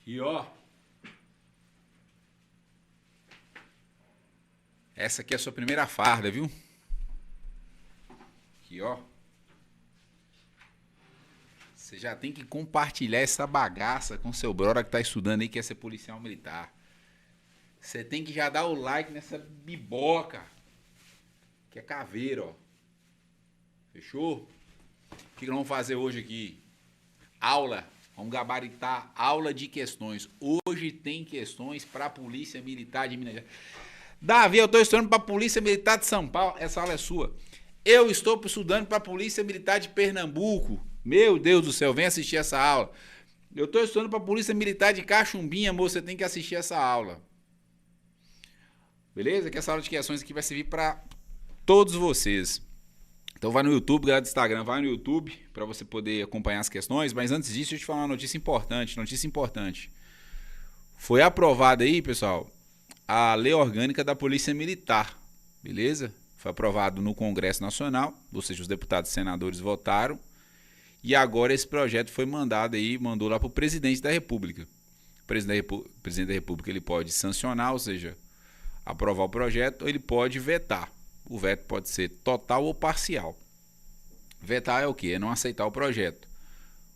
E ó, essa aqui é a sua primeira farda, viu? Aqui, ó. Você já tem que compartilhar essa bagaça com seu brother que tá estudando aí, que quer ser policial militar. Você tem que já dar o like nessa biboca, que é caveira, ó. Fechou? O que nós vamos fazer hoje aqui? Aula. Vamos gabaritar aula de questões. Hoje tem questões para a Polícia Militar de Minas Gerais. Davi, eu estou estudando para a Polícia Militar de São Paulo. Essa aula é sua. Eu estou estudando para a Polícia Militar de Pernambuco. Meu Deus do céu, vem assistir essa aula. Eu estou estudando para a Polícia Militar de Cachumbinha, moço. Você tem que assistir essa aula. Beleza? Que essa aula de questões aqui vai servir para todos vocês. Então vai no YouTube, galera do Instagram, vai no YouTube para você poder acompanhar as questões. Mas antes disso, deixa eu te falar uma notícia importante. Foi aprovada aí, pessoal, a Lei Orgânica da Polícia Militar, beleza? Foi aprovado no Congresso Nacional, ou seja, os deputados e senadores votaram. E agora esse projeto foi mandou lá para o Presidente da República. O Presidente da República ele pode sancionar, ou seja, aprovar o projeto, ou ele pode vetar. O veto pode ser total ou parcial. Vetar é o quê? É não aceitar o projeto.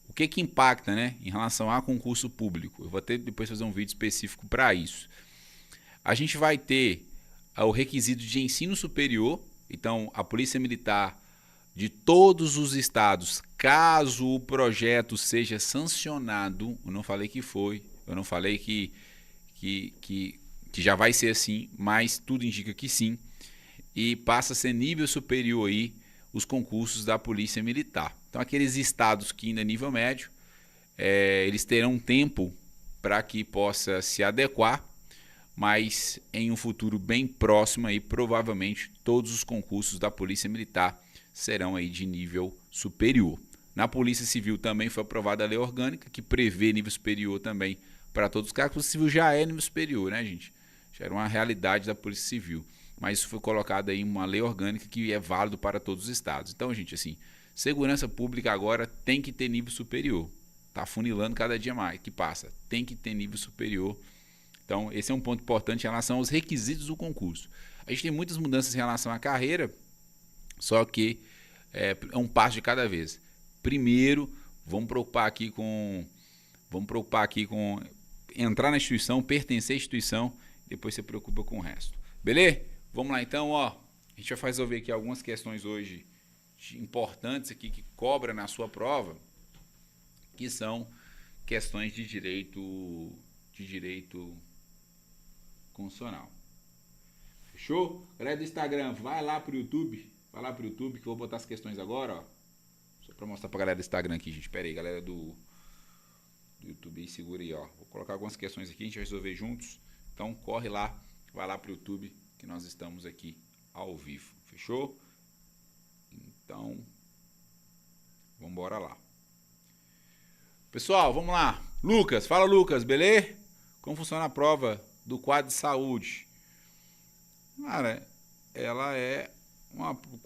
O que impacta, né, em relação a concurso público? Eu vou ter depois fazer um vídeo específico para isso. A gente vai ter o requisito de ensino superior. Então, a Polícia Militar de todos os estados, caso o projeto seja sancionado, eu não falei que foi, eu não falei que já vai ser assim, mas tudo indica que sim. E passa a ser nível superior aí os concursos da Polícia Militar. Então, aqueles estados que ainda é nível médio, eles terão tempo para que possa se adequar, mas em um futuro bem próximo aí, provavelmente todos os concursos da Polícia Militar serão aí de nível superior. Na Polícia Civil também foi aprovada a lei orgânica que prevê nível superior também para todos os cargos. A Polícia Civil já é nível superior, né, gente? Já era uma realidade da Polícia Civil. Mas isso foi colocado aí em uma lei orgânica que é válido para todos os estados. Então, gente, assim, segurança pública agora tem que ter nível superior. Tá funilando cada dia mais que passa. Tem que ter nível superior. Então, esse é um ponto importante em relação aos requisitos do concurso. A gente tem muitas mudanças em relação à carreira, só que é um passo de cada vez. Primeiro, vamos preocupar aqui com entrar na instituição, pertencer à instituição, depois você preocupa com o resto. Beleza? Vamos lá então, ó. A gente vai resolver aqui algumas questões hoje importantes aqui que cobra na sua prova, que são questões de direito constitucional. Fechou? Galera do Instagram, vai lá pro YouTube que eu vou botar as questões agora, ó. Só pra mostrar pra galera do Instagram aqui, gente. Pera aí, galera do YouTube aí, segura aí, ó. Vou colocar algumas questões aqui, a gente vai resolver juntos. Então corre lá, vai lá pro YouTube que nós estamos aqui ao vivo. Fechou? Então, vamos embora lá. Pessoal, vamos lá. Lucas, fala Lucas, beleza? Como funciona a prova do quadro de saúde? Cara, ela é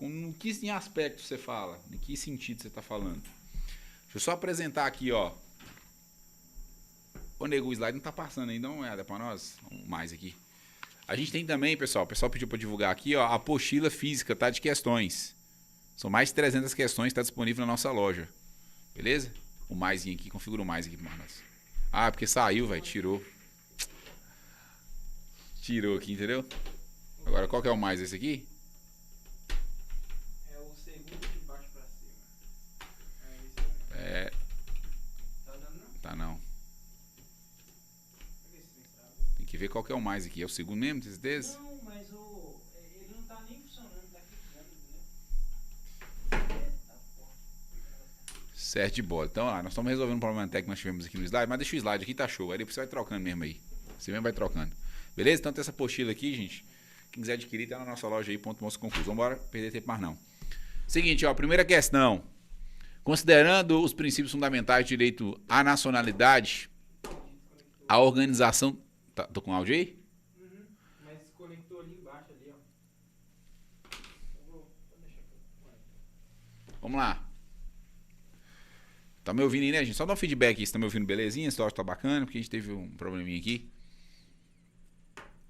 em que aspecto você fala? Em que sentido você está falando? Deixa eu só apresentar aqui, ó. Ô, nego, o slide não tá passando aí, dá uma olhada pra nós. Mais aqui. A gente tem também, pessoal, o pessoal pediu para divulgar aqui, ó, a apostila física, tá, de questões. São mais de 300 questões, está disponível na nossa loja. Beleza? O maisinho aqui, configura o mais aqui para nós. Ah, porque saiu, velho, tirou. Tirou aqui, entendeu? Agora, qual que é o mais, esse aqui? É o segundo de baixo para cima. Tá dando não? Tá não. Tem que ver qual que é o mais aqui. É o segundo mesmo, desse? Não, mas ele não tá nem funcionando, tá clicando, entendeu? Certo de bola. Então, nós estamos resolvendo um problema técnico que nós tivemos aqui no slide, mas deixa o slide aqui, tá show. Aí depois você vai trocando mesmo aí. Você mesmo vai trocando. Beleza? Então tem essa apostila aqui, gente. Quem quiser adquirir, tá na nossa loja aí, ponto moço concurso. Vamos embora, perder tempo mais não. Seguinte, ó, primeira questão. Considerando os princípios fundamentais de direito à nacionalidade, a organização... Tá, tô com áudio aí? Uhum, mas conectou ali embaixo, ali, ó. Vamos lá. Tá me ouvindo aí, né, gente? Só dá um feedback aí, se tá me ouvindo belezinha, se o áudio tá bacana, porque a gente teve um probleminha aqui.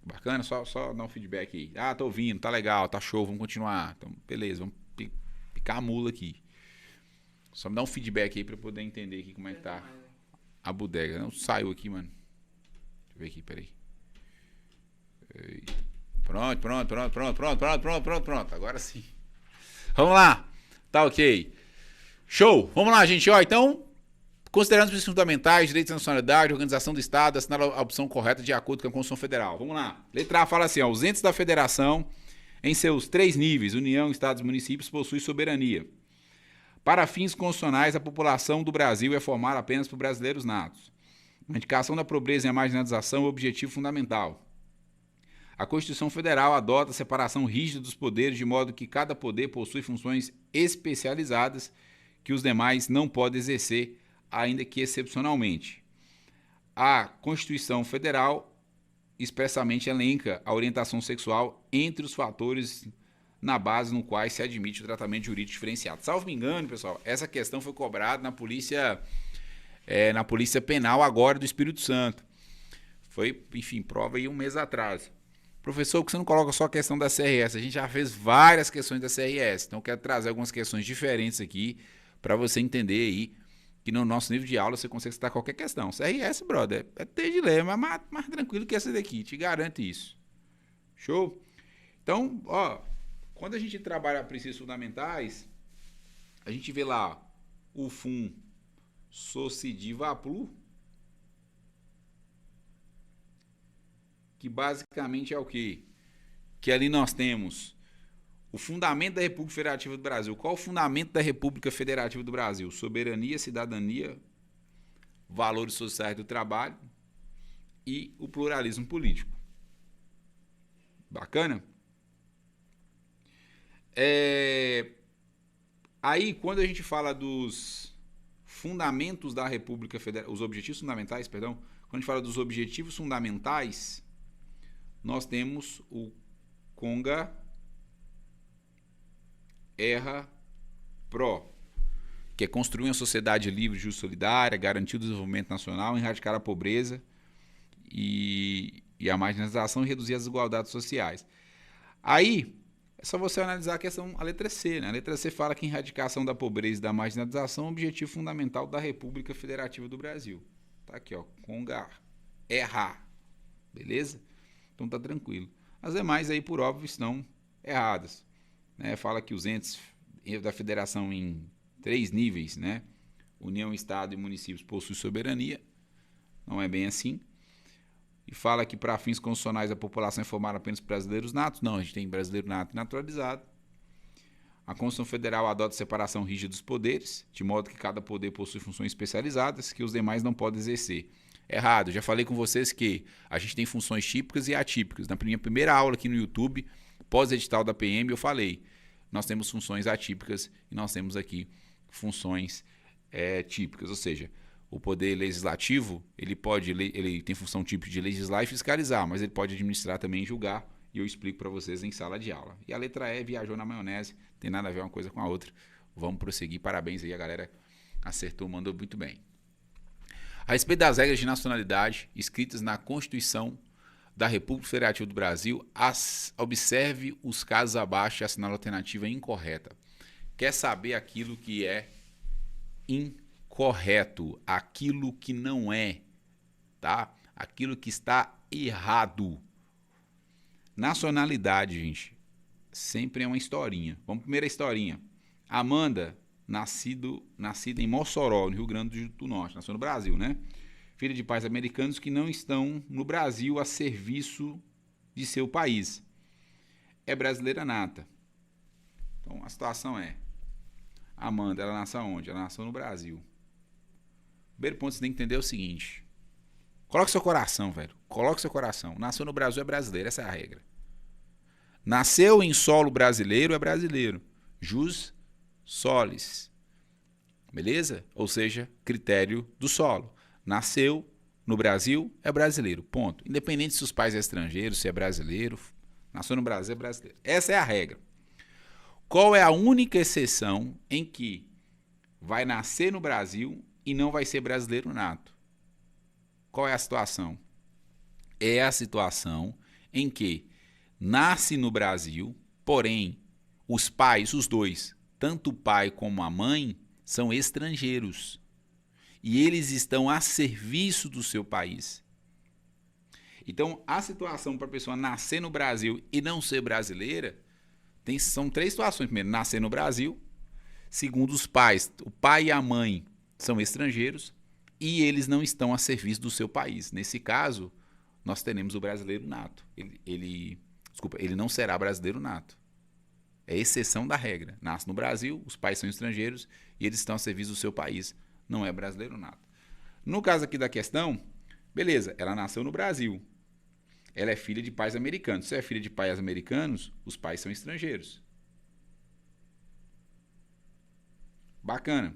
Bacana? Só dar um feedback aí. Ah, tô ouvindo, tá legal, tá show, vamos continuar. Então, beleza, vamos picar a mula aqui. Só me dá um feedback aí pra eu poder entender aqui como é que tá a bodega. Não saiu aqui, mano. Deixa eu ver aqui, peraí. Pronto. Agora sim. Vamos lá. Tá ok. Show. Vamos lá, gente. Ó, então, considerando os princípios fundamentais, direitos da nacionalidade, organização do Estado, assinar a opção correta de acordo com a Constituição Federal. Vamos lá. Letra A fala assim, ó, os entes da federação, em seus 3 níveis, União, Estados e municípios, possuem soberania. Para fins constitucionais, a população do Brasil é formada apenas por brasileiros natos. A erradicação da pobreza e a marginalização é o objetivo fundamental. A Constituição Federal adota a separação rígida dos poderes, de modo que cada poder possui funções especializadas que os demais não podem exercer, ainda que excepcionalmente. A Constituição Federal expressamente elenca a orientação sexual entre os fatores na base no quais se admite o tratamento jurídico diferenciado. Salvo me engano, pessoal, essa questão foi cobrada na Polícia Penal agora do Espírito Santo. Foi, enfim, prova aí um mês atrás. Professor, por que você não coloca só a questão da CRS? A gente já fez várias questões da CRS, então eu quero trazer algumas questões diferentes aqui para você entender aí que no nosso nível de aula você consegue citar qualquer questão. CRS, brother, é ter de ler, mas mais tranquilo que essa daqui, te garanto isso. Show? Então, ó, quando a gente trabalha princípios fundamentais, a gente vê lá o FUM Socidivaplu, que basicamente é o quê? Que ali nós temos o fundamento da República Federativa do Brasil. Qual o fundamento da República Federativa do Brasil? Soberania, cidadania, valores sociais do trabalho e o pluralismo político. Bacana? Aí, quando a gente fala dos fundamentos da República Federal, os objetivos fundamentais, perdão, quando a gente fala dos objetivos fundamentais, nós temos o Conga Erra Pro, que é construir uma sociedade livre, justa e solidária, garantir o desenvolvimento nacional, erradicar a pobreza e a marginalização e reduzir as desigualdades sociais. Aí, é só você analisar a letra C, né? A letra C fala que a erradicação da pobreza e da marginalização é o objetivo fundamental da República Federativa do Brasil. Tá aqui, ó, Conga Erra, beleza? Então tá tranquilo. As demais aí, por óbvio, estão erradas. Né? Fala que os entes da federação em 3 níveis, né? União, Estado e municípios possuem soberania. Não é bem assim. E fala que para fins constitucionais a população é formada apenas por brasileiros natos. Não, a gente tem brasileiro nato e naturalizado. A Constituição Federal adota separação rígida dos poderes, de modo que cada poder possui funções especializadas que os demais não podem exercer. Errado, já falei com vocês que a gente tem funções típicas e atípicas. Na minha primeira aula aqui no YouTube, pós-edital da PM, eu falei, nós temos funções atípicas e nós temos aqui funções típicas, ou seja, o poder legislativo, ele tem função típica de legislar e fiscalizar, mas ele pode administrar também e julgar, e eu explico para vocês em sala de aula. E a letra E viajou na maionese, tem nada a ver uma coisa com a outra. Vamos prosseguir, parabéns aí, a galera acertou, mandou muito bem. A respeito das regras de nacionalidade escritas na Constituição da República Federativa do Brasil, observe os casos abaixo e assinale a alternativa incorreta. Quer saber aquilo que é incorreto, aquilo que não é, tá? Aquilo que está errado. Nacionalidade, gente, sempre é uma historinha. Vamos para a primeira historinha. Amanda, nascida em Mossoró, no Rio Grande do Norte, nasceu no Brasil, né? Filha de pais americanos que não estão no Brasil a serviço de seu país. É brasileira nata. Então, a situação é, Amanda, ela nasceu onde? Ela nasceu no Brasil. O primeiro ponto que você tem que entender é o seguinte. Coloque seu coração, velho. Coloque seu coração. Nasceu no Brasil é brasileiro, essa é a regra. Nasceu em solo brasileiro é brasileiro. Jus solis. Beleza? Ou seja, critério do solo. Nasceu no Brasil é brasileiro. Ponto. Independente se os pais são estrangeiros, se é brasileiro. Nasceu no Brasil é brasileiro. Essa é a regra. Qual é a única exceção em que vai nascer no Brasil e não vai ser brasileiro nato. Qual é a situação? É a situação em que nasce no Brasil, porém, os pais, os dois, tanto o pai como a mãe, são estrangeiros. E eles estão a serviço do seu país. Então, a situação para a pessoa nascer no Brasil e não ser brasileira, são 3 situações. Primeiro, nascer no Brasil. Segundo, os pais, o pai e a mãe são estrangeiros e eles não estão a serviço do seu país. Nesse caso, nós teremos o brasileiro nato. Ele não será brasileiro nato. É exceção da regra. Nasce no Brasil, os pais são estrangeiros e eles estão a serviço do seu país. Não é brasileiro nato. No caso aqui da questão, beleza, ela nasceu no Brasil. Ela é filha de pais americanos. Se é filha de pais americanos, os pais são estrangeiros. Bacana.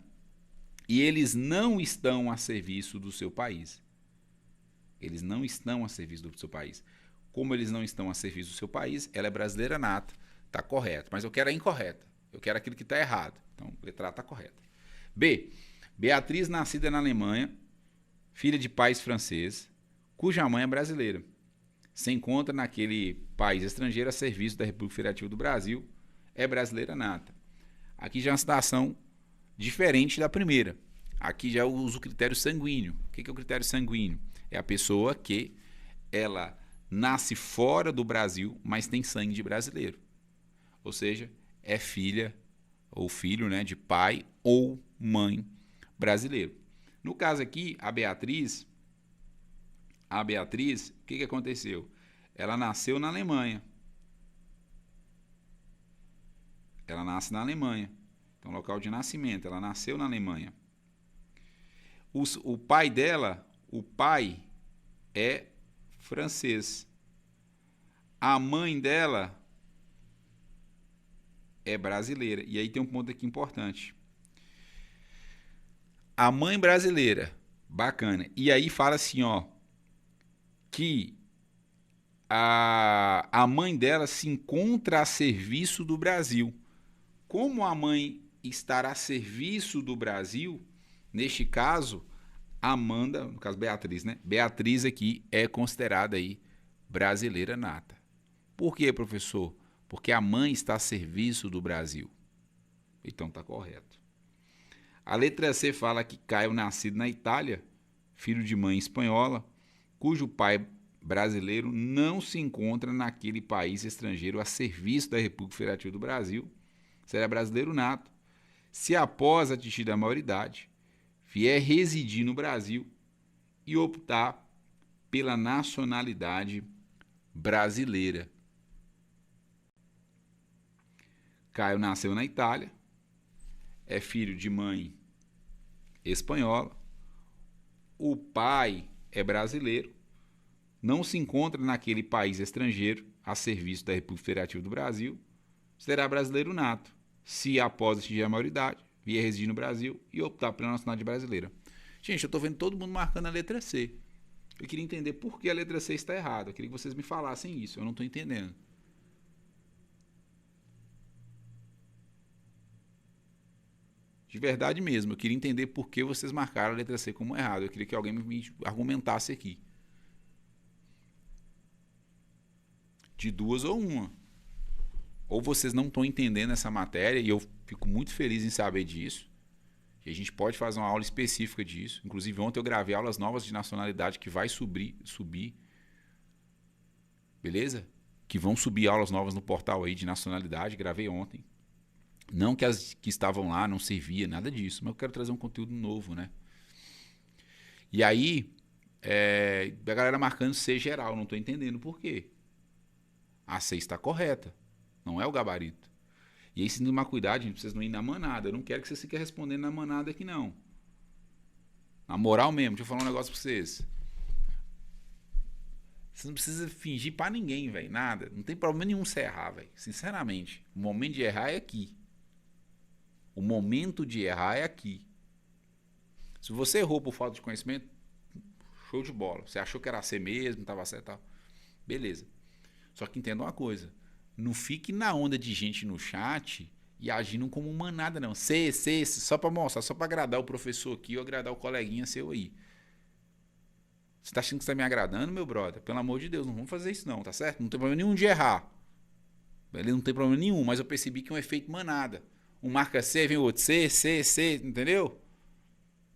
E eles não estão a serviço do seu país. Eles não estão a serviço do seu país. Como eles não estão a serviço do seu país, ela é brasileira nata. Está correto. Mas eu quero a incorreta. Eu quero aquilo que está errado. Então, a letra A está correta. B. Beatriz, nascida na Alemanha, filha de pais franceses, cuja mãe é brasileira. Se encontra naquele país estrangeiro a serviço da República Federativa do Brasil, é brasileira nata. Aqui já é uma situação diferente da primeira. Aqui já eu uso o critério sanguíneo. O que é o critério sanguíneo? É a pessoa que ela nasce fora do Brasil, mas tem sangue de brasileiro. Ou seja, é filha ou filho, né, de pai ou mãe brasileiro. No caso aqui, a Beatriz, o que aconteceu? Ela nasceu na Alemanha. Ela nasce na Alemanha. Então, local de nascimento. Ela nasceu na Alemanha. O pai dela, o pai é francês. A mãe dela é brasileira. E aí tem um ponto aqui importante. A mãe brasileira, bacana. E aí fala assim, ó, que a mãe dela se encontra a serviço do Brasil. Como a mãe estará a serviço do Brasil, neste caso, Amanda, no caso Beatriz, né? Beatriz aqui é considerada aí brasileira nata. Por quê, professor? Porque a mãe está a serviço do Brasil. Então tá correto. A letra C fala que Caio, nascido na Itália, filho de mãe espanhola, cujo pai brasileiro não se encontra naquele país estrangeiro a serviço da República Federativa do Brasil, será brasileiro nato, se após atingir a maioridade, vier residir no Brasil e optar pela nacionalidade brasileira. Caio nasceu na Itália, é filho de mãe espanhola, o pai é brasileiro, não se encontra naquele país estrangeiro a serviço da República Federativa do Brasil, será brasileiro nato, se após atingir a maioridade, vier residir no Brasil e optar pela nacionalidade brasileira. Gente, eu estou vendo todo mundo marcando a letra C. Eu queria entender por que a letra C está errada. Eu queria que vocês me falassem isso. Eu não estou entendendo. De verdade mesmo, eu queria entender por que vocês marcaram a letra C como errado. Eu queria que alguém me argumentasse aqui. De duas ou uma. Ou vocês não estão entendendo essa matéria, e eu fico muito feliz em saber disso. E a gente pode fazer uma aula específica disso. Inclusive, ontem eu gravei aulas novas de nacionalidade que vai subir. Beleza? Que vão subir aulas novas no portal aí de nacionalidade. Gravei ontem. Não que as que estavam lá não servia, nada disso. Mas eu quero trazer um conteúdo novo, né? E aí, a galera marcando C geral. Não estou entendendo por quê. A C está correta. Não é o gabarito. E aí, se tomar cuidado, gente, vocês não irem na manada. Eu não quero que vocês fiquem respondendo na manada aqui, não. Na moral mesmo, deixa eu falar um negócio pra vocês. Você não precisa fingir pra ninguém, velho. Nada. Não tem problema nenhum você errar, velho. Sinceramente. O momento de errar é aqui. O momento de errar é aqui. Se você errou por falta de conhecimento, show de bola. Você achou que era C mesmo, tava certo e tal. Beleza. Só que entenda uma coisa. Não fique na onda de gente no chat e agindo como manada, não. Só pra mostrar, só pra agradar o professor aqui ou agradar o coleguinha seu aí. Você tá achando que você tá me agradando, meu brother? Pelo amor de Deus, não vamos fazer isso não, tá certo? Não tem problema nenhum de errar. Ele não tem problema nenhum, mas eu percebi que é um efeito manada. Um marca C, vem outro C, entendeu?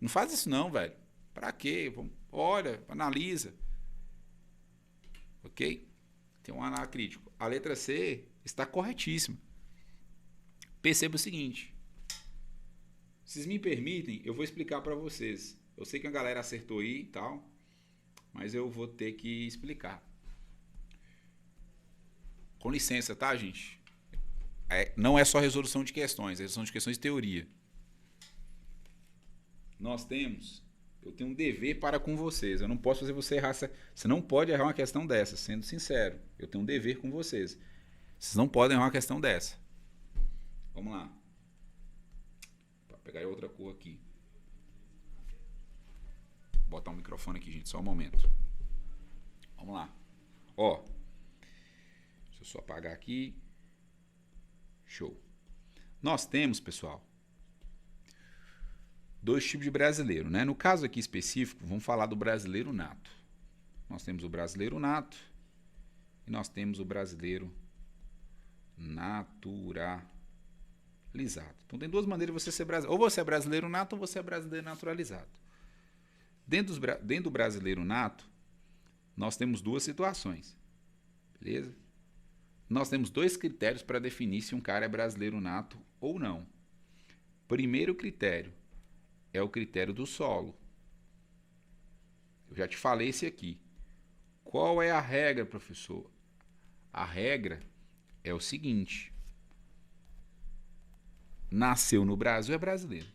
Não faz isso não, velho. Pra quê? Olha, analisa. Ok? Tem um análise crítico. A letra C está corretíssima. Perceba o seguinte. Vocês me permitem, eu vou explicar pra vocês. Eu sei que a galera acertou aí e tal, mas eu vou ter que explicar. Com licença, tá, gente? Não é só resolução de questões, é resolução de questões de teoria. Eu tenho um dever para com vocês. Eu não posso fazer você errar. Você não pode errar uma questão dessa, sendo sincero. Eu tenho um dever com vocês. Vocês não podem errar uma questão dessa. Vamos lá. Vou pegar outra cor aqui. Vou botar um microfone aqui, gente, só um momento. Vamos lá. Ó. Deixa eu só apagar aqui. Show. Nós temos, pessoal, dois tipos de brasileiro, né? No caso aqui específico, vamos falar do brasileiro nato. Nós temos o brasileiro nato e nós temos o brasileiro naturalizado. Então tem duas maneiras de você ser brasileiro. Ou você é brasileiro nato ou você é brasileiro naturalizado. Dentro do brasileiro nato, nós temos duas situações. Beleza? Nós temos dois critérios para definir se um cara é brasileiro nato ou não. Primeiro critério é o critério do solo. Eu já te falei esse aqui. Qual é a regra, professor? A regra é o seguinte: nasceu no Brasil é brasileiro.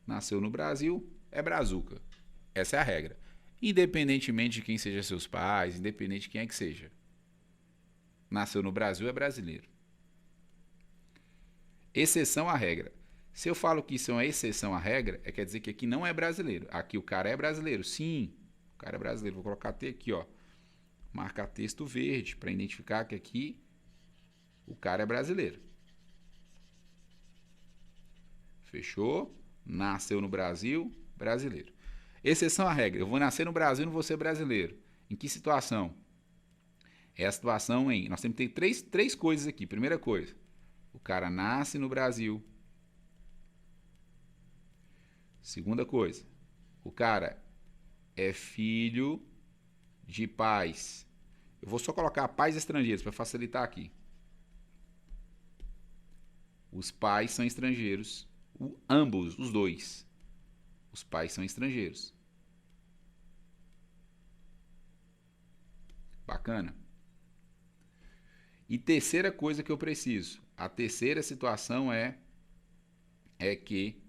Nasceu no Brasil é brazuca. Essa é a regra. Independentemente de quem seja seus pais, independente de quem é que seja. Nasceu no Brasil é brasileiro. Exceção à regra. Se eu falo que isso é uma exceção à regra, quer dizer que aqui não é brasileiro. Aqui o cara é brasileiro. Sim, o cara é brasileiro. Vou colocar T aqui, ó. Marcar texto verde para identificar que aqui o cara é brasileiro. Fechou? Nasceu no Brasil, brasileiro. Exceção à regra. Eu vou nascer no Brasil e não vou ser brasileiro. Em que situação? É a situação em... Nós temos que ter três coisas aqui. Primeira coisa. O cara nasce no Brasil. Segunda coisa. O cara é filho de pais. Eu vou só colocar pais estrangeiros para facilitar aqui. Os pais são estrangeiros. Ambos, os dois. Os pais são estrangeiros. Bacana? E terceira coisa que eu preciso. A terceira situação é que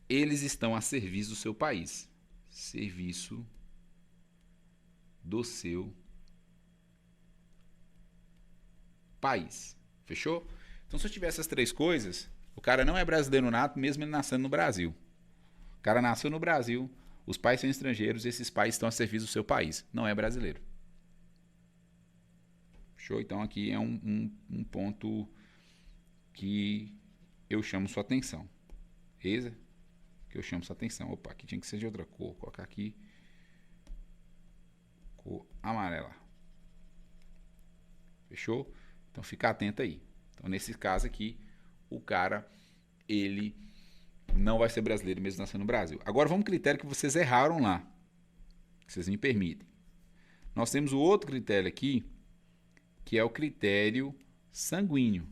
eles estão a serviço do seu país. Serviço do seu país. Fechou? Então, se eu tiver essas três coisas, o cara não é brasileiro nato, mesmo ele nascendo no Brasil. O cara nasceu no Brasil, os pais são estrangeiros, esses pais estão a serviço do seu país. Não é brasileiro. Fechou? Então, aqui é um ponto que eu chamo sua atenção. Beleza? Que eu chamo sua atenção. Opa, aqui tinha que ser de outra cor. Vou colocar aqui cor amarela. Fechou? Então, fica atento aí. Então, nesse caso aqui, o cara, ele não vai ser brasileiro mesmo nascendo no Brasil. Agora, vamos ao critério que vocês erraram lá. Que vocês me permitem. Nós temos o outro critério aqui, que é o critério sanguíneo.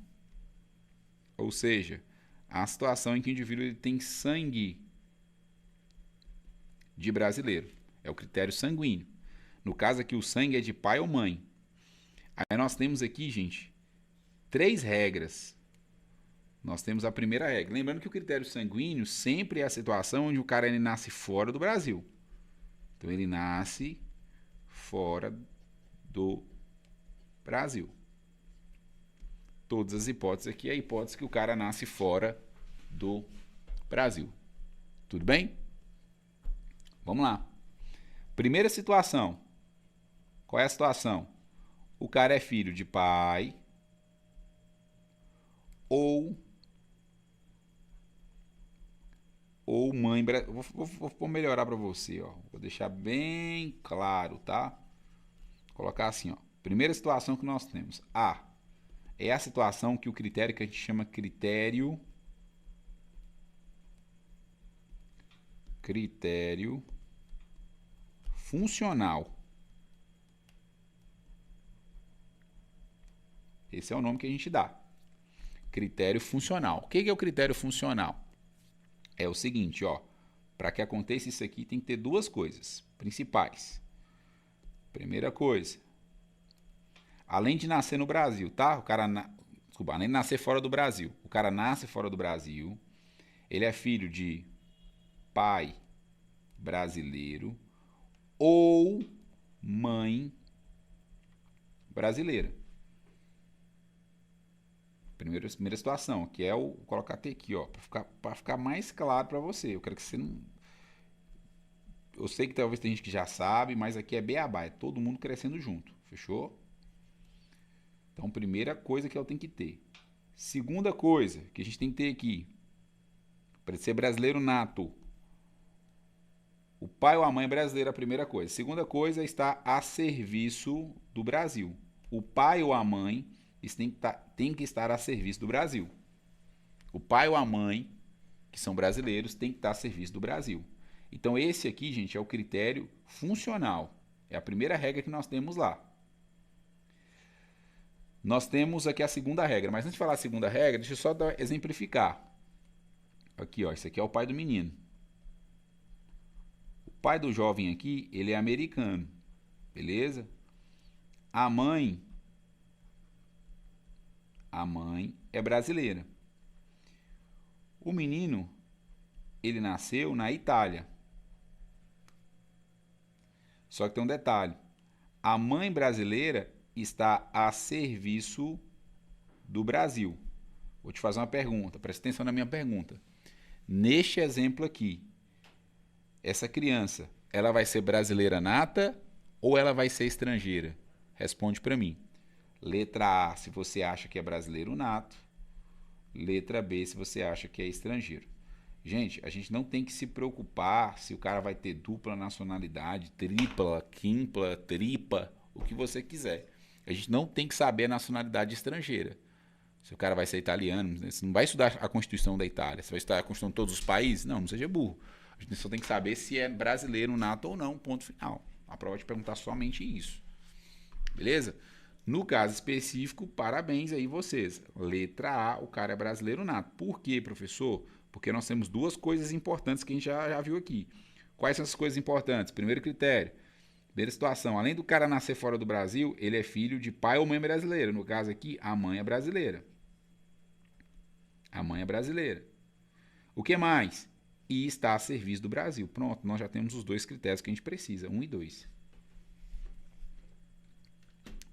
Ou seja, a situação em que o indivíduo ele tem sangue de brasileiro. É o critério sanguíneo. No caso aqui, o sangue é de pai ou mãe. Aí nós temos aqui, gente, 3 regras. Nós temos a primeira regra. Lembrando que o critério sanguíneo sempre é a situação onde o cara ele nasce fora do Brasil. Então ele nasce fora do Brasil. Todas as hipóteses aqui é a hipótese que o cara nasce fora do Brasil. Tudo bem? Vamos lá. Primeira situação. Qual é a situação? O cara é filho de pai ou mãe. Vou melhorar para você, ó. Vou deixar bem claro, tá? Vou colocar assim, ó. Primeira situação que nós temos. A é a situação que o critério que a gente chama critério funcional. Esse é o nome que a gente dá. Critério funcional. O que é o critério funcional? É o seguinte, ó. Para que aconteça isso aqui, tem que ter duas coisas principais. Primeira coisa, além de nascer no Brasil, tá? Desculpa, além de nascer fora do Brasil. O cara nasce fora do Brasil. Ele é filho de pai brasileiro ou mãe brasileira. Primeira situação, que é o colocar até aqui, ó, para ficar mais claro para você. Eu quero que você não. Eu sei que talvez tem gente que já sabe, mas aqui é beabá, é todo mundo crescendo junto, fechou? Então, primeira coisa que eu tenho que ter. Segunda coisa que a gente tem que ter aqui, para ser brasileiro nato, o pai ou a mãe é brasileira, a primeira coisa. Segunda coisa, está a serviço do Brasil. O pai ou a mãe tem que estar a serviço do Brasil. O pai ou a mãe, que são brasileiros, tem que estar a serviço do Brasil. Então, esse aqui, gente, é o critério funcional. É a primeira regra que nós temos lá. Nós temos aqui a segunda regra, mas antes de falar a segunda regra, deixa eu só exemplificar. Aqui, ó, esse aqui é o pai do menino. O pai do jovem aqui, ele é americano, beleza? A mãe é brasileira. O menino, ele nasceu na Itália. Só que tem um detalhe. A mãe brasileira está a serviço do Brasil. Vou te fazer uma pergunta, presta atenção na minha pergunta. Neste exemplo aqui, essa criança, ela vai ser brasileira nata ou ela vai ser estrangeira? Responde para mim. Letra A, se você acha que é brasileiro nato. Letra B, se você acha que é estrangeiro. Gente, a gente não tem que se preocupar se o cara vai ter dupla nacionalidade, tripla, químpla, tripa, o que você quiser. A gente não tem que saber a nacionalidade estrangeira. Se o cara vai ser italiano, você não vai estudar a Constituição da Itália, você vai estudar a Constituição de todos os países? Não seja burro. A gente só tem que saber se é brasileiro nato ou não, ponto final. A prova vai te perguntar somente isso. Beleza? No caso específico, parabéns aí vocês. Letra A, o cara é brasileiro nato. Por quê, professor? Porque nós temos duas coisas importantes que a gente já viu aqui. Quais são essas coisas importantes? Primeiro critério. Primeira situação. Além do cara nascer fora do Brasil, ele é filho de pai ou mãe brasileira. No caso aqui, a mãe é brasileira. A mãe é brasileira. O que mais? E está a serviço do Brasil. Pronto, nós já temos os dois critérios que a gente precisa. 1 e 2.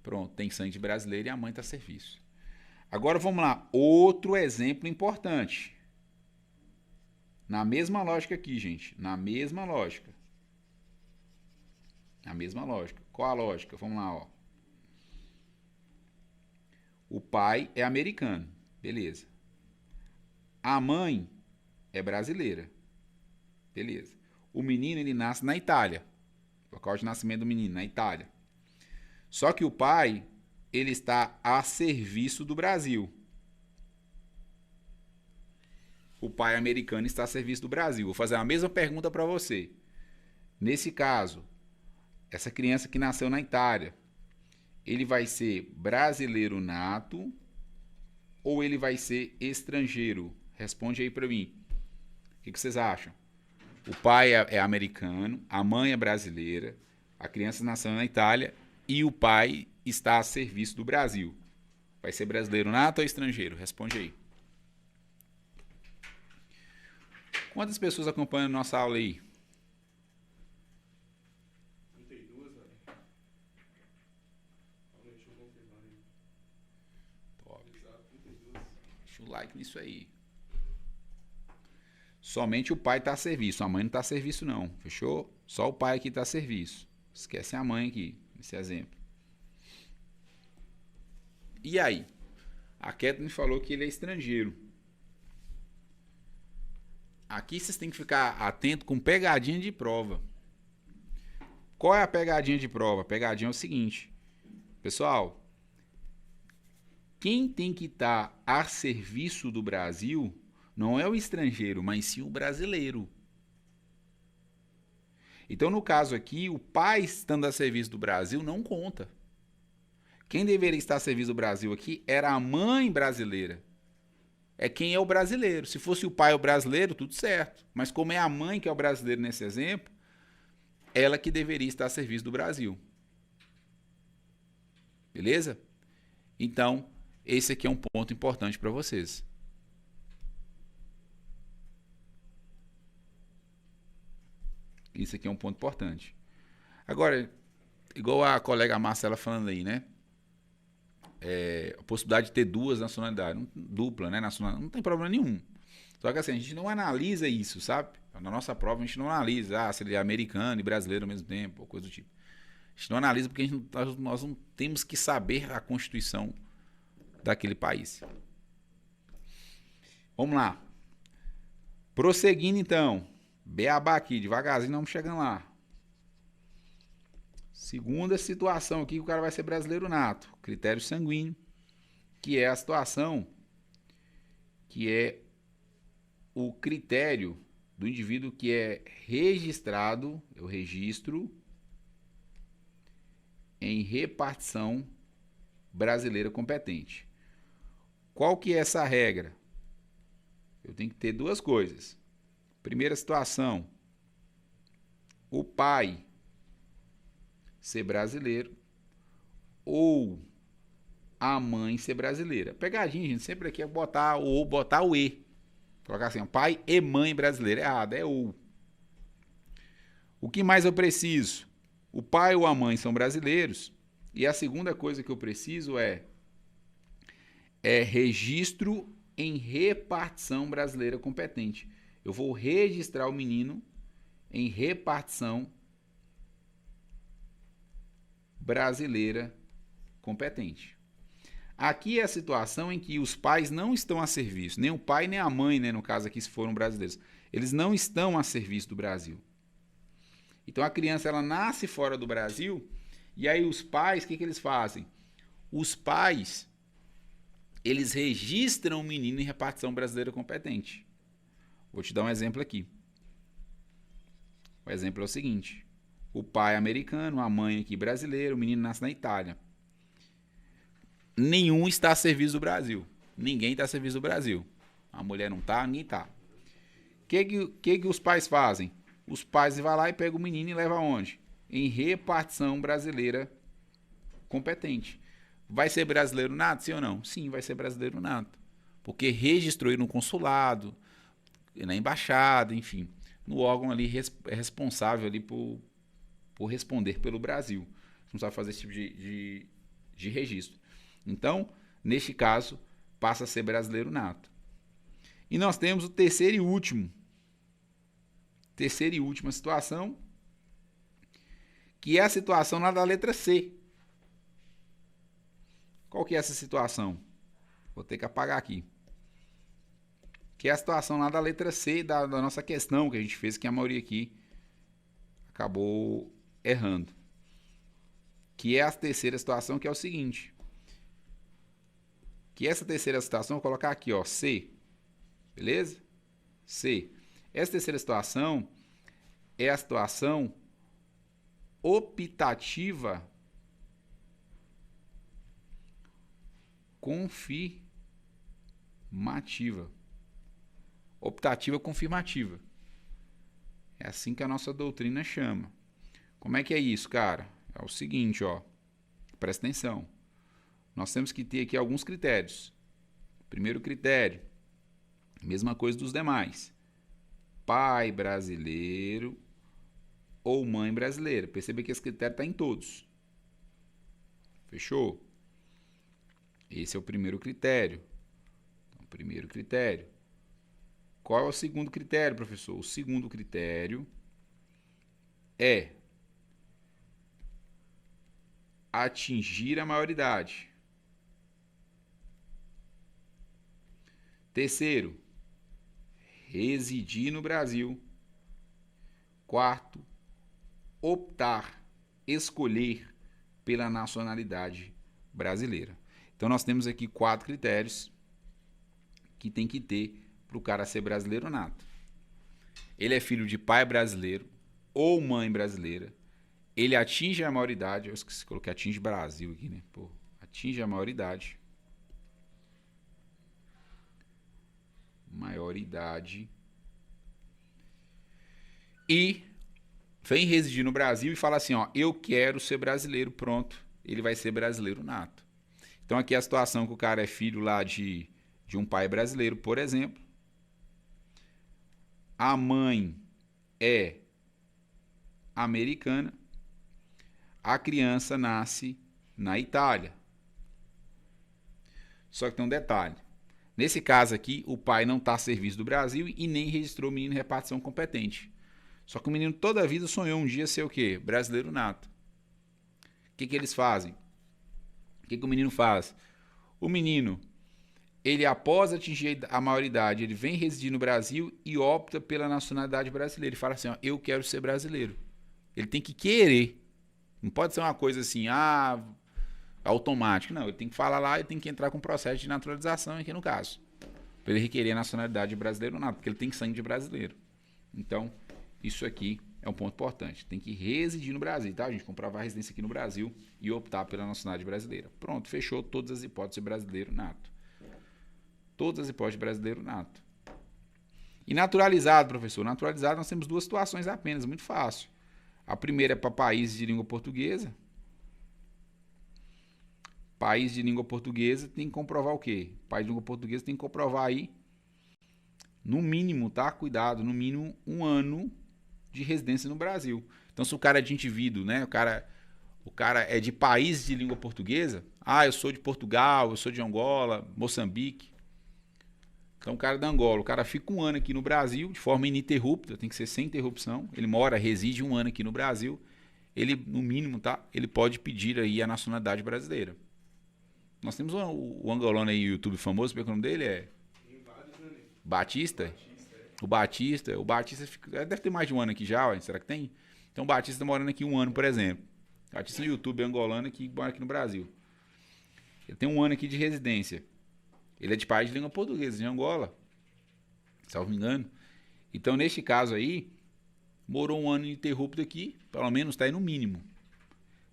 Pronto, tem sangue de brasileiro e a mãe está a serviço. Agora vamos lá. Outro exemplo importante. Na mesma lógica aqui, gente. Na mesma lógica. Na mesma lógica. Qual a lógica? Vamos lá, ó. O pai é americano. Beleza. A mãe é brasileira. Beleza. O menino, ele nasce na Itália. Local de nascimento do menino, na Itália. Só que o pai, ele está a serviço do Brasil. O pai americano está a serviço do Brasil. Vou fazer a mesma pergunta para você. Nesse caso, essa criança que nasceu na Itália, ele vai ser brasileiro nato ou ele vai ser estrangeiro? Responde aí para mim. O que vocês acham? O pai é americano, a mãe é brasileira, a criança nasceu na Itália e o pai está a serviço do Brasil. Vai ser brasileiro nato ou estrangeiro? Responde aí. Quantas pessoas acompanham a nossa aula aí? 32, velho. Deixa eu confirmar aí. Top. Exato, 32. Deixa o like nisso aí. Somente o pai está a serviço, a mãe não está a serviço não, fechou? Só o pai aqui está a serviço. Esquece a mãe aqui, nesse exemplo. E aí? A Kathleen falou que ele é estrangeiro. Aqui vocês têm que ficar atento com pegadinha de prova. Qual é a pegadinha de prova? A pegadinha é o seguinte. Pessoal, quem tem que estar a serviço do Brasil não é o estrangeiro, mas sim o brasileiro. Então, no caso aqui, o pai estando a serviço do Brasil não conta. Quem deveria estar a serviço do Brasil aqui era a mãe brasileira. É quem é o brasileiro. Se fosse o pai o brasileiro, tudo certo. Mas como é a mãe que é o brasileiro nesse exemplo, ela que deveria estar a serviço do Brasil. Beleza? Então, esse aqui é um ponto importante para vocês. Isso aqui é um ponto importante. Agora, igual a colega Marcela falando aí, né? A possibilidade de ter duas nacionalidades, dupla, né? Nacionalidade, não tem problema nenhum. Só que assim, a gente não analisa isso, sabe? Na nossa prova a gente não analisa, se ele é americano e brasileiro ao mesmo tempo, ou coisa do tipo. A gente não analisa porque nós não temos que saber a Constituição daquele país. Vamos lá. Prosseguindo então. Beabá aqui, devagarzinho, vamos chegando lá. Segunda situação aqui que o cara vai ser brasileiro nato. Critério sanguíneo, que é a situação que é o critério do indivíduo que é registrado, eu registro, em repartição brasileira competente. Qual que é essa regra? Eu tenho que ter duas coisas. Primeira situação, o pai ser brasileiro ou a mãe ser brasileira. Pegadinha, gente, sempre aqui é botar o ou, botar o e. Colocar assim, pai e mãe brasileira. Errado, é ou. O que mais eu preciso? O pai ou a mãe são brasileiros. E a segunda coisa que eu preciso é registro em repartição brasileira competente. Eu vou registrar o menino em repartição brasileira competente. Aqui é a situação em que os pais não estão a serviço, nem o pai nem a mãe, né, no caso aqui, se foram brasileiros. Eles não estão a serviço do Brasil. Então a criança ela nasce fora do Brasil e aí os pais, o que eles fazem? Os pais, eles registram o menino em repartição brasileira competente. Vou te dar um exemplo aqui. O exemplo é o seguinte. O pai é americano, a mãe aqui brasileira, o menino nasce na Itália. Nenhum está a serviço do Brasil. Ninguém está a serviço do Brasil. A mulher não está, ninguém está. O que os pais fazem? Os pais vão lá e pegam o menino e levam aonde? Em repartição brasileira competente. Vai ser brasileiro nato, sim ou não? Sim, vai ser brasileiro nato. Porque registrou ele no consulado, na embaixada, enfim, no órgão ali responsável ali por responder pelo Brasil. Não sabe fazer esse tipo de registro. Então, neste caso, passa a ser brasileiro nato. E nós temos o terceira e última situação, que é a situação lá da letra C. Qual que é essa situação? Vou ter que apagar aqui. Que é a situação lá da letra C da nossa questão que a gente fez, que a maioria aqui acabou errando. Que é a terceira situação, que é o seguinte. Que essa terceira situação, eu vou colocar aqui, ó, C. Beleza? C. Essa terceira situação é a situação optativa confirmativa. Optativa confirmativa. É assim que a nossa doutrina chama. Como é que é isso, cara? É o seguinte, ó. Presta atenção. Nós temos que ter aqui alguns critérios. Primeiro critério, mesma coisa dos demais. Pai brasileiro ou mãe brasileira. Perceba que esse critério está em todos. Fechou? Esse é o primeiro critério. Então, primeiro critério. Qual é o segundo critério, professor? O segundo critério é atingir a maioridade. Terceiro, residir no Brasil. Quarto, optar, escolher pela nacionalidade brasileira. Então nós temos aqui 4 critérios que tem que ter para o cara ser brasileiro nato. Ele é filho de pai brasileiro ou mãe brasileira. Ele atinge a maioridade. Eu esqueci de colocar atinge Brasil aqui, né? Pô, atinge a maioridade. Maioridade. E vem residir no Brasil e fala assim, ó, eu quero ser brasileiro, pronto. Ele vai ser brasileiro nato. Então aqui é a situação que o cara é filho lá de um pai brasileiro, por exemplo. A mãe é americana. A criança nasce na Itália. Só que tem um detalhe. Nesse caso aqui, o pai não está a serviço do Brasil e nem registrou o menino em repartição competente. Só que o menino toda a vida sonhou um dia ser o quê? Brasileiro nato. O que eles fazem? O que o menino faz? O menino, ele após atingir a maioridade, ele vem residir no Brasil e opta pela nacionalidade brasileira. Ele fala assim, ó, eu quero ser brasileiro. Ele tem que querer. Não pode ser uma coisa assim, automática. Não, ele tem que falar lá e tem que entrar com o processo de naturalização aqui no caso. Para ele requerer a nacionalidade brasileira ou não, porque ele tem sangue de brasileiro. Então, isso aqui é um ponto importante. Tem que residir no Brasil, tá, gente? Comprovar a residência aqui no Brasil e optar pela nacionalidade brasileira. Pronto, fechou todas as hipóteses de brasileiro nato. Todas as hipóteses de brasileiro nato. E naturalizado, professor? Naturalizado nós temos 2 situações apenas, muito fácil. A primeira é para países de língua portuguesa. País de língua portuguesa tem que comprovar o quê? País de língua portuguesa tem que comprovar aí, no mínimo, tá? Cuidado, no mínimo 1 ano de residência no Brasil. Então, se o cara é de indivíduo, né? O cara é de país de língua portuguesa. Eu sou de Portugal, eu sou de Angola, Moçambique. Então, o cara é da Angola, o cara fica 1 ano aqui no Brasil, de forma ininterrupta, tem que ser sem interrupção. Ele reside 1 ano aqui no Brasil. Ele, no mínimo, tá? Ele pode pedir aí a nacionalidade brasileira. Nós temos o angolano aí, o YouTube famoso, como é que o nome dele é? Batista? O Batista deve ter mais de 1 ano aqui já, será que tem? Então o Batista está morando aqui 1 ano, por exemplo. O Batista no YouTube é angolano que mora aqui no Brasil. Ele tem 1 ano aqui de residência. Ele é de país de língua portuguesa, de Angola, salvo me engano. Então, neste caso aí, morou 1 ano ininterrupto aqui, pelo menos está aí no mínimo.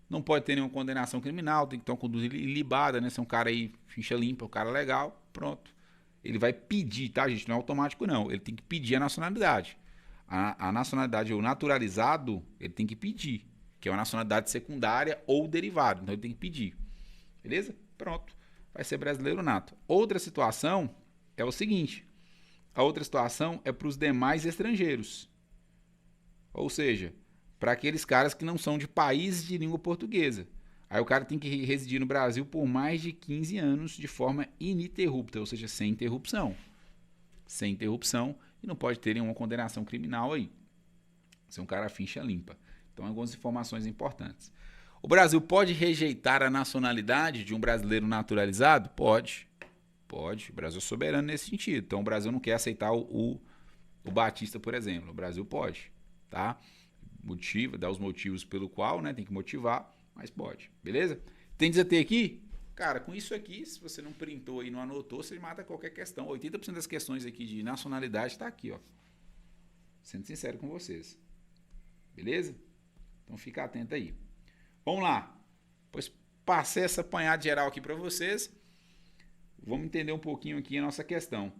Não pode ter nenhuma condenação criminal, tem que ter uma conduta ilibada, né? Se é um cara aí, ficha limpa, um cara legal, pronto. Ele vai pedir, tá, gente? Não é automático, não. Ele tem que pedir a nacionalidade. A nacionalidade, o naturalizado, ele tem que pedir, que é uma nacionalidade secundária ou derivada. Então, ele tem que pedir. Beleza? Pronto. Vai ser brasileiro nato. Outra situação é o seguinte. A outra situação é para os demais estrangeiros. Ou seja, para aqueles caras que não são de países de língua portuguesa. Aí o cara tem que residir no Brasil por mais de 15 anos de forma ininterrupta, ou seja, sem interrupção. Sem interrupção e não pode ter nenhuma condenação criminal aí. Ser um cara ficha limpa. Então, algumas informações importantes. O Brasil pode rejeitar a nacionalidade de um brasileiro naturalizado? Pode. Pode. O Brasil é soberano nesse sentido. Então, o Brasil não quer aceitar o Batista, por exemplo. O Brasil pode, tá? Motiva, dá os motivos pelo qual, né? Tem que motivar, mas pode, beleza? Tem que ter aqui? Cara, com isso aqui, se você não printou e não anotou, você mata qualquer questão. 80% das questões aqui de nacionalidade está aqui, ó. Sendo sincero com vocês. Beleza? Então fica atento aí. Vamos lá. Pois passei essa apanhada geral aqui para vocês. Vamos entender um pouquinho aqui a nossa questão.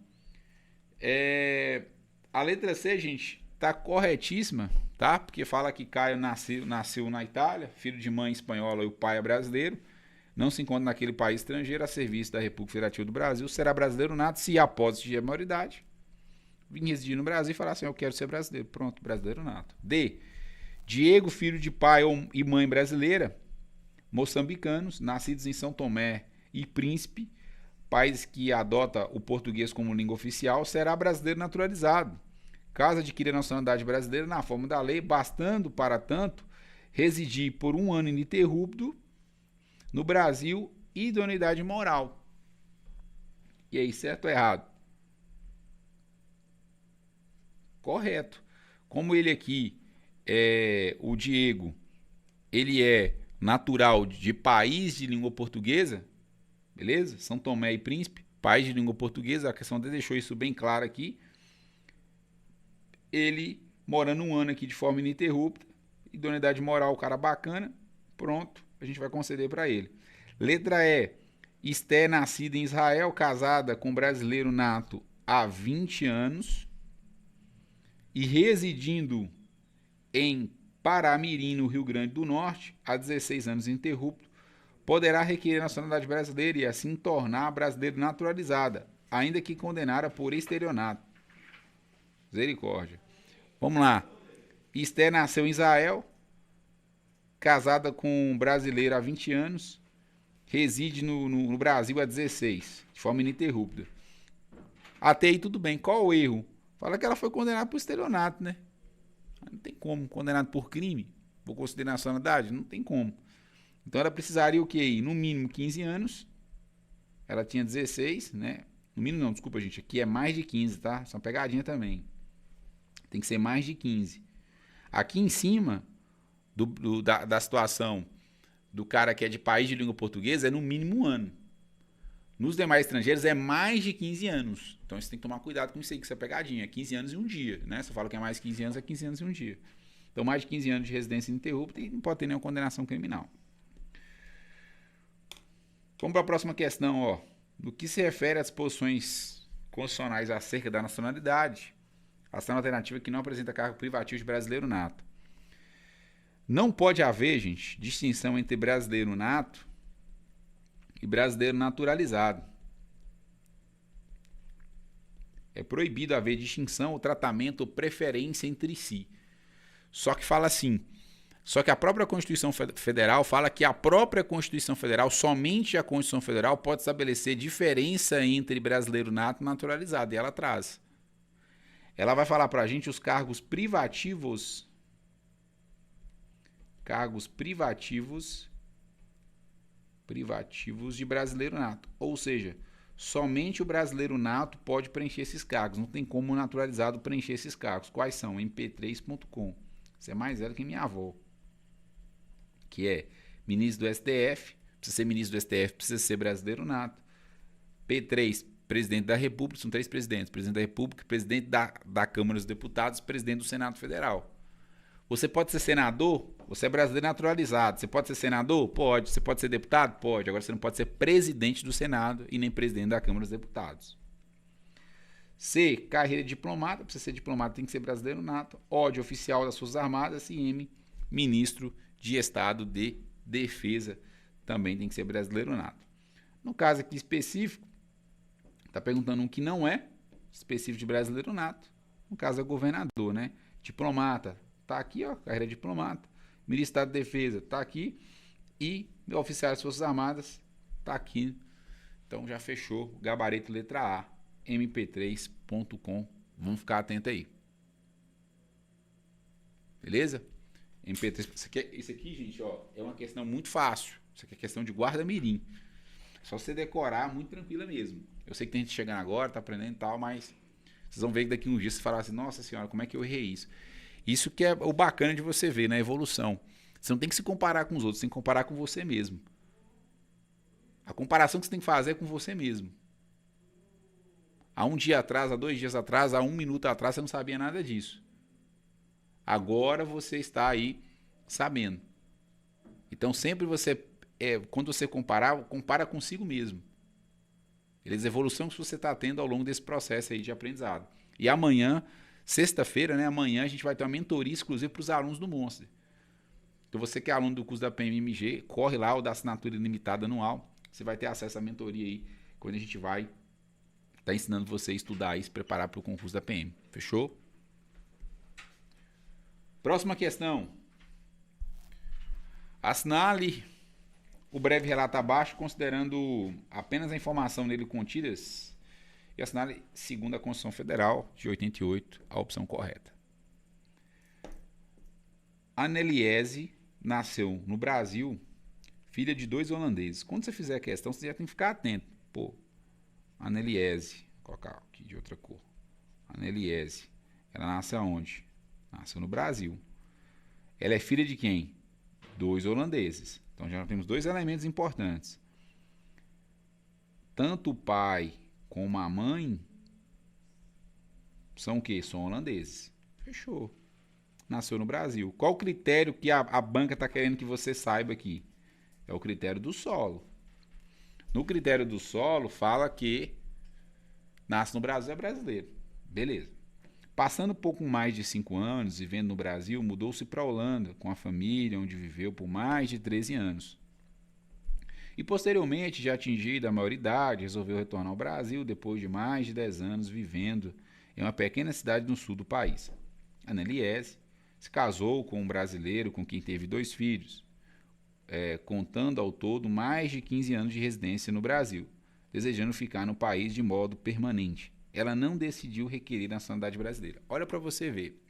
A letra C, gente, tá corretíssima, tá? Porque fala que Caio nasceu na Itália, filho de mãe espanhola e o pai é brasileiro, não se encontra naquele país estrangeiro a serviço da República Federativa do Brasil, será brasileiro nato se após atingir a maioridade vir residir no Brasil e falar assim, eu quero ser brasileiro. Pronto, brasileiro nato. D. Diego, filho de pai e mãe brasileira, moçambicanos, nascidos em São Tomé e Príncipe, país que adota o português como língua oficial, será brasileiro naturalizado. Caso adquira a nacionalidade brasileira na forma da lei, bastando, para tanto, residir por 1 ano ininterrupto no Brasil e idoneidade moral. E aí, certo ou errado? Correto. Como ele aqui, o Diego, ele é natural de país de língua portuguesa, beleza? São Tomé e Príncipe, país de língua portuguesa, a questão dele deixou isso bem claro aqui. Ele morando um ano aqui de forma ininterrupta, idoneidade moral, cara bacana, pronto, a gente vai conceder para ele. Letra E, Esté nascida em Israel, casada com brasileiro nato há 20 anos e residindo em Paramirim, no Rio Grande do Norte, há 16 anos ininterrupto, poderá requerer nacionalidade brasileira e assim tornar brasileiro naturalizada, ainda que condenada por estelionato. Misericórdia. Vamos lá. Esté nasceu em Israel, casada com um brasileiro há 20 anos, reside no Brasil há 16, de forma ininterrupta. Até aí tudo bem. Qual o erro? Fala que ela foi condenada por estelionato, né? Não tem como. Condenado por crime, por considerar nacionalidade? Não tem como. Então ela precisaria o quê? No mínimo 15 anos. Ela tinha 16, né? No mínimo não, desculpa, gente. Aqui é mais de 15, tá? Isso é uma pegadinha também. Tem que ser mais de 15. Aqui em cima da situação do cara que é de país de língua portuguesa é no mínimo um ano. Nos demais estrangeiros é mais de 15 anos. Então você tem que tomar cuidado com isso aí, que isso é pegadinha. É 15 anos e um dia, né? Se eu falo que é mais de 15 anos, é 15 anos e um dia. Então mais de 15 anos de residência ininterrupta e não pode ter nenhuma condenação criminal. Vamos para a próxima questão, ó. No que se refere às disposições constitucionais acerca da nacionalidade, ação alternativa que não apresenta cargo privativo de brasileiro nato. Não pode haver, gente, distinção entre brasileiro nato e brasileiro naturalizado. É proibido haver distinção, ou tratamento ou preferência entre si. Só que fala assim, só que a própria Constituição Federal fala que a própria Constituição Federal, somente a Constituição Federal pode estabelecer diferença entre brasileiro nato e naturalizado, e ela traz. Ela vai falar pra gente os cargos privativos de brasileiro nato. Ou seja, somente o brasileiro nato pode preencher esses cargos. Não tem como o naturalizado preencher esses cargos. Quais são? mp3.com. Isso é mais velho que minha avó. Que é ministro do STF. Precisa ser ministro do STF, precisa ser brasileiro nato. P3, presidente da República. São 3 presidentes. Presidente da República, presidente da Câmara dos Deputados, presidente do Senado Federal. Você pode ser senador? Você é brasileiro naturalizado. Você pode ser senador? Pode. Você pode ser deputado? Pode. Agora você não pode ser presidente do Senado e nem presidente da Câmara dos Deputados. C. Carreira de diplomata. Para você ser diplomata tem que ser brasileiro nato. O. De oficial das Forças Armadas. E M. Ministro de Estado de Defesa. Também tem que ser brasileiro nato. No caso aqui específico, está perguntando um que não é específico de brasileiro nato. No caso é governador, né? Diplomata. Tá aqui, ó, carreira de diplomata. Ministro do Estado de Defesa, tá aqui. E oficial das Forças Armadas, tá aqui. Então já fechou. Gabarito letra A, mp3.com. Vamos ficar atento aí. Beleza? MP3. Isso aqui, gente, ó, é uma questão muito fácil. Isso aqui é questão de guarda-mirim. É só você decorar muito tranquila mesmo. Eu sei que tem gente chegando agora, tá aprendendo e tal, mas vocês vão ver que daqui uns dias você falar assim, nossa senhora, como é que eu errei isso? Isso que é o bacana de você ver na evolução. Você não tem que se comparar com os outros, você tem que comparar com você mesmo. A comparação que você tem que fazer é com você mesmo. Há um dia atrás, há 2 dias atrás, há 1 minuto atrás, você não sabia nada disso. Agora você está aí sabendo. Então sempre você, quando você compara consigo mesmo. Beleza? A evolução que você está tendo ao longo desse processo aí de aprendizado. E amanhã, sexta-feira, né? Amanhã a gente vai ter uma mentoria exclusiva para os alunos do Monster. Então você que é aluno do curso da PMMG, corre lá, o da assinatura ilimitada anual. Você vai ter acesso à mentoria aí, quando a gente vai estar ensinando você a estudar e se preparar para o concurso da PM. Fechou? Próxima questão. Assinale o breve relato abaixo, considerando apenas a informação nele contidas, e assinale segundo a Constituição Federal de 88, a opção correta. Anneliese nasceu no Brasil, filha de 2 holandeses. Quando você fizer a questão, você já tem que ficar atento. Pô, Anneliese, vou colocar aqui de outra cor. Anneliese. Ela nasce aonde? Nasceu no Brasil. Ela é filha de quem? 2 holandeses. Então já temos 2 elementos importantes. Tanto o pai como a mãe são o quê? São holandeses. Fechou. Nasceu no Brasil. Qual o critério que a banca está querendo que você saiba aqui? É o critério do solo. No critério do solo, fala que nasce no Brasil é brasileiro. Beleza. Passando um pouco mais de 5 anos, vivendo no Brasil, mudou-se para a Holanda, com a família, onde viveu por mais de 13 anos. E posteriormente, já atingida a maioridade, resolveu retornar ao Brasil depois de mais de 10 anos vivendo em uma pequena cidade no sul do país. Anneliese se casou com um brasileiro com quem teve 2 filhos, contando ao todo mais de 15 anos de residência no Brasil, desejando ficar no país de modo permanente. Ela não decidiu requerer a nacionalidade brasileira. Olha para você ver.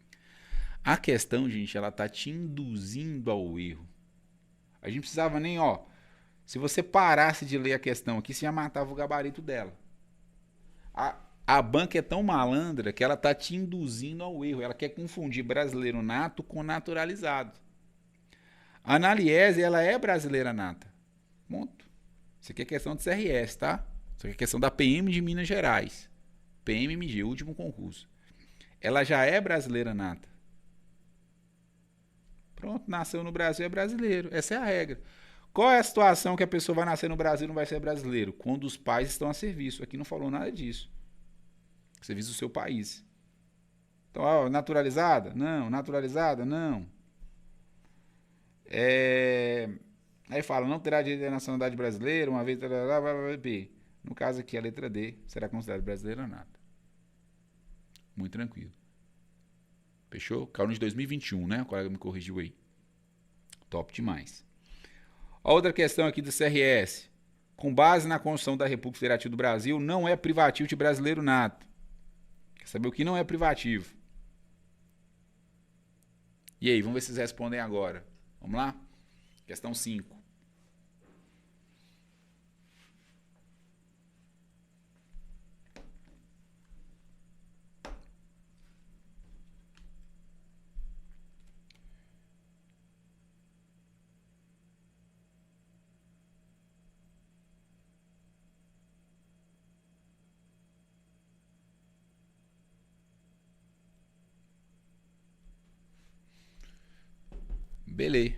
A questão, gente, ela está te induzindo ao erro. A gente precisava nem, se você parasse de ler a questão aqui, você já matava o gabarito dela. A banca é tão malandra que ela está te induzindo ao erro. Ela quer confundir brasileiro nato com naturalizado. A Anneliese, ela é brasileira nata. Ponto. Isso aqui é questão de CRS, tá? Isso aqui é questão da PM de Minas Gerais. PMMG, último concurso. Ela já é brasileira nata. Pronto, nasceu no Brasil, é brasileiro. Essa é a regra. Qual é a situação que a pessoa vai nascer no Brasil e não vai ser brasileiro? Quando os pais estão a serviço. Aqui não falou nada disso. Serviço do seu país. Então, naturalizada? Não. Naturalizada? Não. Aí fala, não terá direito à nacionalidade brasileira, uma vez... No caso aqui, a letra D será considerada brasileira nata. Muito tranquilo. Fechou? Caiu de 2021, né? O colega me corrigiu aí. Top demais. A outra questão aqui do CRS. Com base na Constituição da República Federativa do Brasil, não é privativo de brasileiro nato. Quer saber o que não é privativo? E aí, vamos ver se vocês respondem agora. Vamos lá? Questão 5. Beleza.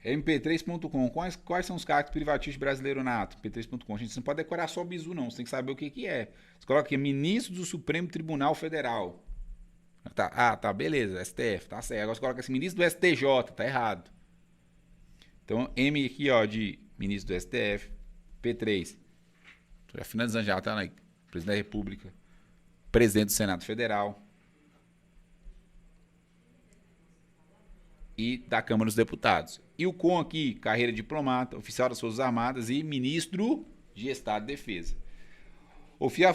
mp3.com. Quais são os cargos privativos de brasileiro nato? mp3.com. Gente, você não pode decorar só o bizu, não. Você tem que saber o que é. Você coloca aqui, ministro do Supremo Tribunal Federal. Tá, beleza. STF, tá certo. Agora você coloca assim, ministro do STJ, tá errado. Então, M aqui, de ministro do STF. P3. Tô já finalizando já, tá? Presidente da República. Presidente do Senado Federal. E da Câmara dos Deputados. E o CON aqui, carreira diplomata, oficial das Forças Armadas e ministro de Estado de Defesa. Oficial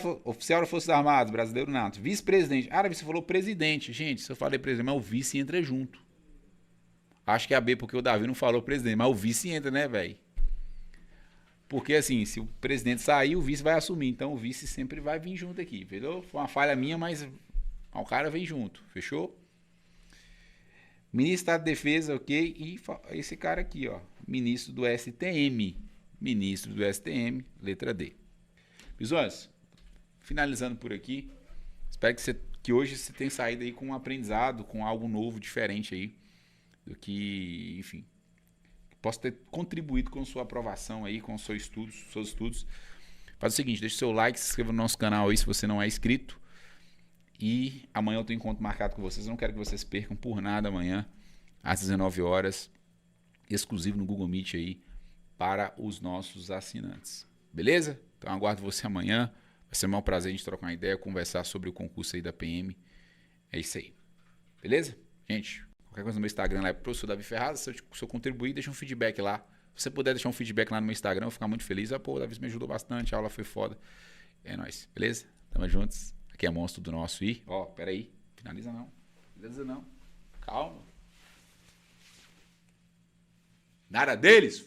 das Forças Armadas, brasileiro nato. Vice-presidente. Você falou presidente. Gente, se eu falei presidente, mas o vice entra junto. Acho que é a B, porque o Davi não falou presidente, mas o vice entra, né, velho? Porque assim, se o presidente sair, o vice vai assumir. Então o vice sempre vai vir junto aqui, entendeu? Foi uma falha minha, mas o cara vem junto, fechou? Ministro do Estado de Defesa, ok? E esse cara aqui, ministro do STM. Ministro do STM, letra D. Bisões, finalizando por aqui. Espero que hoje você tenha saído aí com um aprendizado, com algo novo, diferente aí. Do que, enfim, possa ter contribuído com sua aprovação aí, com seus estudos. Faz o seguinte, deixa o seu like, se inscreva no nosso canal aí se você não é inscrito. E amanhã eu tenho encontro marcado com vocês. Eu não quero que vocês percam por nada amanhã, às 19 horas, exclusivo no Google Meet aí, para os nossos assinantes. Beleza? Então aguardo você amanhã. Vai ser um maior prazer a gente trocar uma ideia, conversar sobre o concurso aí da PM. É isso aí. Beleza? Gente, qualquer coisa no meu Instagram lá é professor Davi Ferraz. Se eu contribuir, deixa um feedback lá. Se você puder deixar um feedback lá no meu Instagram, eu vou ficar muito feliz. Pô, o Davi me ajudou bastante, a aula foi foda. É nóis. Beleza? Tamo juntos. Aqui é monstro do nosso I. Peraí. Finaliza não. Finaliza não. Calma. Nada deles.